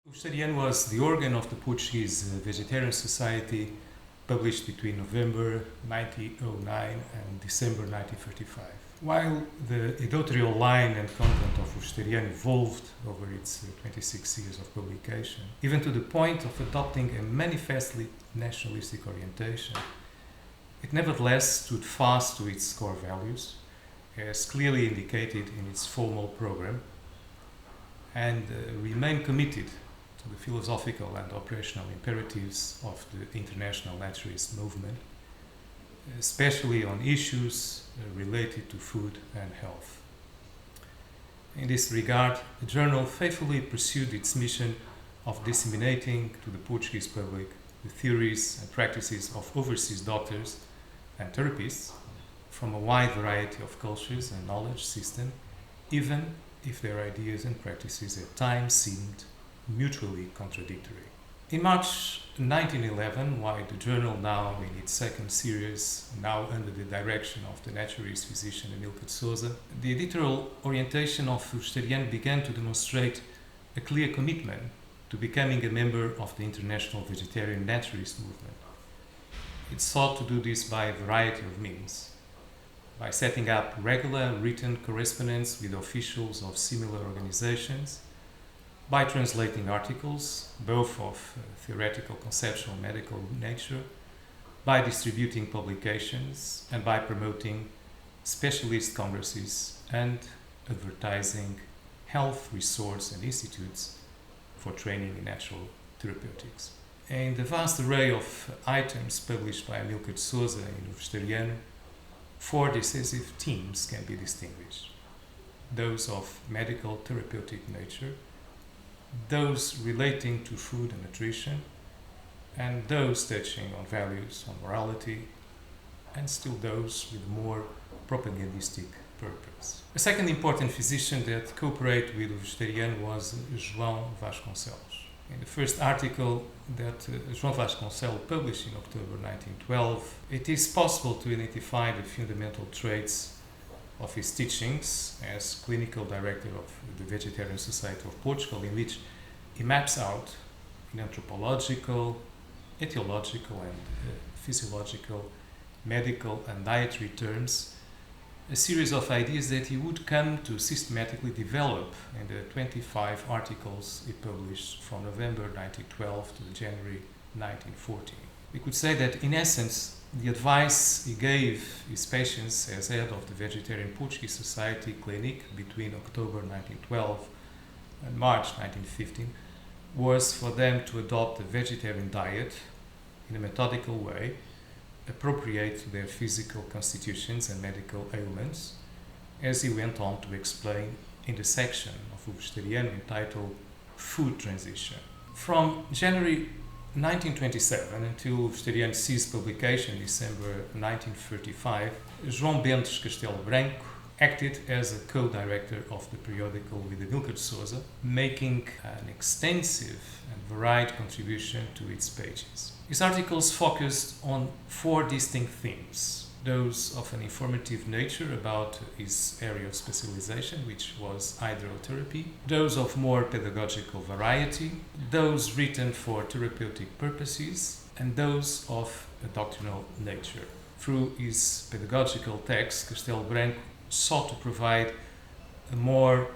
Vegetariano was the organ of the Portuguese Vegetarian Society, published between November 1909 and December 1935. While the editorial line and content of Vegetariano evolved over its 26 years of publication, even to the point of adopting a manifestly nationalistic orientation, it nevertheless stood fast to its core values, as clearly indicated in its formal program, and remained committed to the philosophical and operational imperatives of the international naturalist movement, especially on issues related to food and health. In this regard, the journal faithfully pursued its mission of disseminating to the Portuguese public the theories and practices of overseas doctors and therapists from a wide variety of cultures and knowledge systems, even if their ideas and practices at times seemed mutually contradictory. In March 1911, while the journal, now in its second series, now under the direction of the naturalist physician Amilcar de Souza, the editorial orientation of Vegetariano began to demonstrate a clear commitment to becoming a member of the international vegetarian naturalist movement. It sought to do this by a variety of means, by setting up regular written correspondence with officials of similar organizations, by translating articles, both of theoretical, conceptual, medical nature, by distributing publications, and by promoting specialist congresses and advertising health resorts and institutes for training in natural therapeutics. In the vast array of items published by Amilcar de Souza in Vegetariano, four decisive themes can be distinguished: those of medical therapeutic nature, those relating to food and nutrition, and those touching on values, on morality, and still those with more propagandistic purpose. A second important physician that cooperated with Vegetariano was João Vasconcelos. In the first article that João Vasconcelos published in October 1912, it is possible to identify the fundamental traits of his teachings as clinical director of the Vegetarian Society of Portugal, in which he maps out in anthropological, etiological and physiological, medical and dietary terms a series of ideas that he would come to systematically develop in the 25 articles he published from November 1912 to January 1914. We could say that, in essence, the advice he gave his patients as head of the Vegetarian Portuguese Society Clinic between October 1912 and March 1915 was for them to adopt a vegetarian diet in a methodical way, appropriate to their physical constitutions and medical ailments, as he went on to explain in the section of Vegetariano entitled Food Transition. From January 1927 until Vegetariano ceased publication in December 1935, João Bentes Castelo Branco acted as a co-director of the periodical with Amilcar de Souza, making an extensive and varied contribution to its pages. His articles focused on four distinct themes: those of an informative nature about his area of specialization, which was hydrotherapy, those of more pedagogical variety, those written for therapeutic purposes, and those of a doctrinal nature. Through his pedagogical text, Castelo Branco sought to provide a more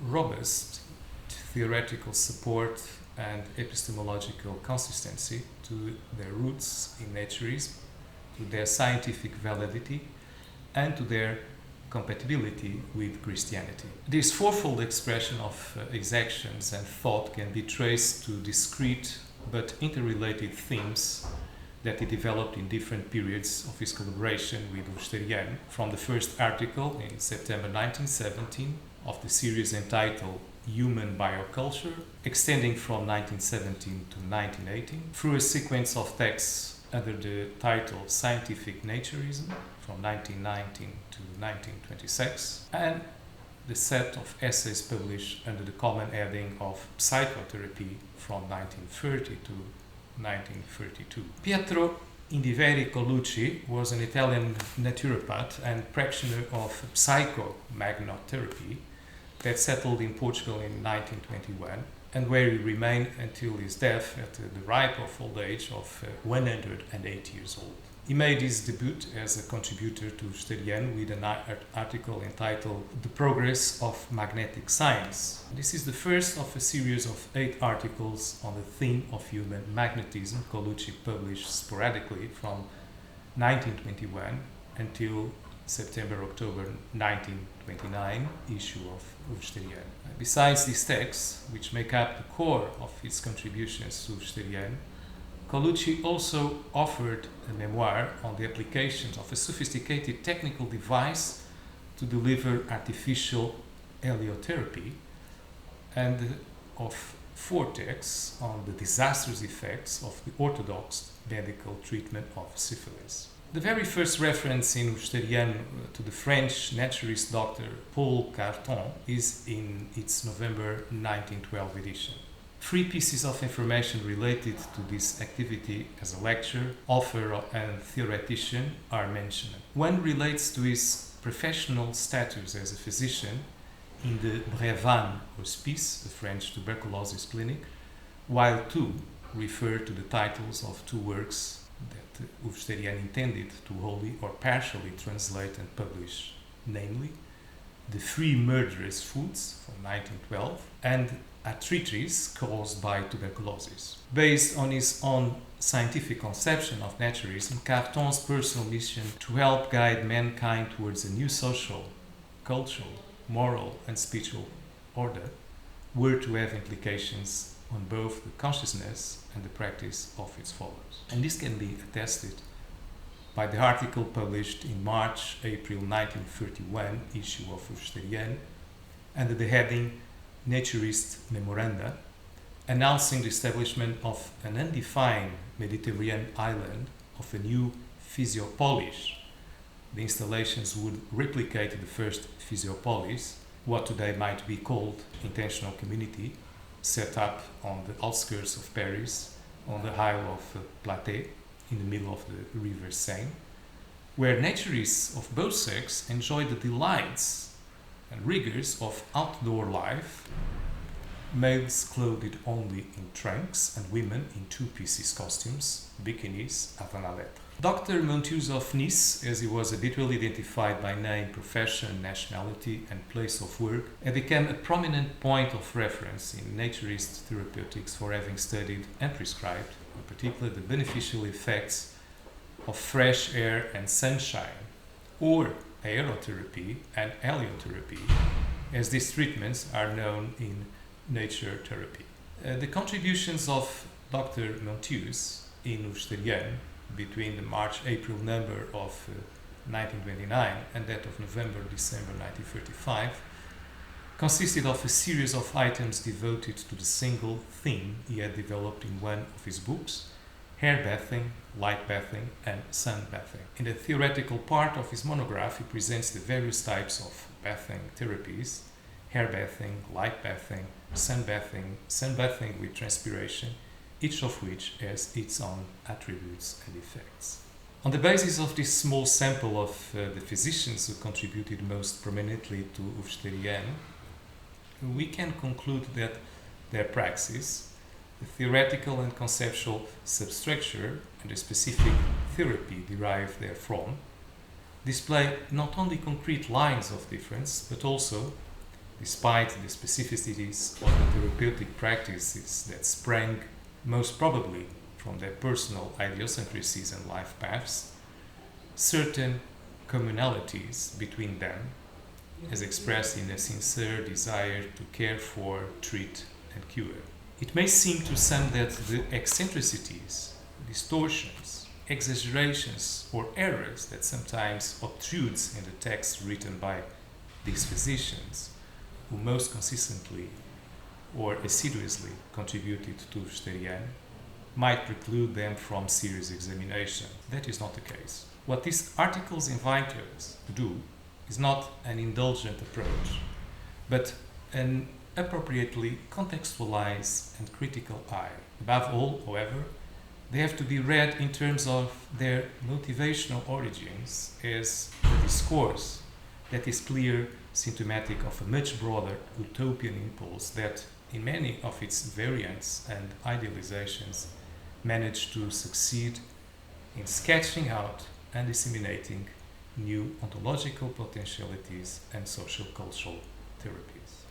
robust theoretical support and epistemological consistency to their roots in naturism, to their scientific validity, and to their compatibility with Christianity. This fourfold expression of his actions and thought can be traced to discrete but interrelated themes that he developed in different periods of his collaboration with Vegetariano, from the first article in September 1917 of the series entitled Human Bioculture, extending from 1917 to 1918, through a sequence of texts under the title Scientific Naturism from 1919 to 1926, and the set of essays published under the common heading of Psychotherapy from 1930 to 1932. Pietro Indiveri Colucci was an Italian naturopath and practitioner of psychomagnotherapy that settled in Portugal in 1921 and where he remained until his death at the ripe of old age of 108 years old. He made his debut as a contributor to Vegetariano with an article entitled The Progress of Magnetic Science. This is the first of a series of 8 articles on the theme of human magnetism Colucci published sporadically from 1921 until September-October 1929 issue of Vegetariano. Besides these texts, which make up the core of his contributions to Vegetariano, Colucci also offered a memoir on the applications of a sophisticated technical device to deliver artificial heliotherapy and of 4 texts on the disastrous effects of the orthodox medical treatment of syphilis. The very first reference in Vegetariano to the French naturalist Dr. Paul Carton is in its November 1912 edition. 3 pieces of information related to this activity as a lecturer, author and theoretician are mentioned. One relates to his professional status as a physician in the Brévannes Hospice, the French tuberculosis clinic, while 2 refer to the titles of 2 works that Vegetariano intended to wholly or partially translate and publish, namely The 3 Murderous Foods from 1912 and A Treatise Caused by Tuberculosis. Based on his own scientific conception of naturalism, Carton's personal mission to help guide mankind towards a new social, cultural, moral and spiritual order were to have implications on both the consciousness and the practice of its followers. And this can be attested by the article published in March-April 1931 issue of Vegetariano under the heading Naturist Memoranda, announcing the establishment of an undefined Mediterranean island of a new physiopolis. The installations would replicate the first physiopolis, what today might be called intentional community, set up on the outskirts of Paris, on the Isle of Platée, in the middle of the river Seine, where naturists of both sexes enjoy the delights and rigors of outdoor life, males clothed only in trunks and women in 2-piece costumes, bikinis, avant la lettre. Dr. Montius of Nice, as he was habitually identified by name, profession, nationality and place of work, had become a prominent point of reference in naturist therapeutics for having studied and prescribed, in particular, the beneficial effects of fresh air and sunshine, or aerotherapy and heliotherapy, as these treatments are known in nature therapy. The contributions of Dr. Montius in Vegetariano between the March-April number of 1929 and that of November-December 1935 consisted of a series of items devoted to the single theme he had developed in one of his books, hair bathing, light bathing and sun bathing. In the theoretical part of his monograph, he presents the various types of bathing therapies: hair bathing, light bathing, sun bathing with transpiration, each of which has its own attributes and effects. On the basis of this small sample of the physicians who contributed most prominently to Vegetariano, we can conclude that their praxis, the theoretical and conceptual substructure and the specific therapy derived therefrom, display not only concrete lines of difference, but also, despite the specificities of the therapeutic practices that sprang most probably from their personal idiosyncrasies and life paths, certain commonalities between them, as expressed in a sincere desire to care for, treat, and cure. It may seem to some that the eccentricities, distortions, exaggerations, or errors that sometimes obtrudes in the texts written by these physicians, who most consistently or assiduously contributed to Vegetariano, might preclude them from serious examination. That is not the case. What these articles invite us to do is not an indulgent approach, but an appropriately contextualized and critical eye. Above all, however, They have to be read in terms of their motivational origins as a discourse that is clear, symptomatic of a much broader utopian impulse that, in many of its variants and idealizations, managed to succeed in sketching out and disseminating new ontological potentialities and social cultural therapies.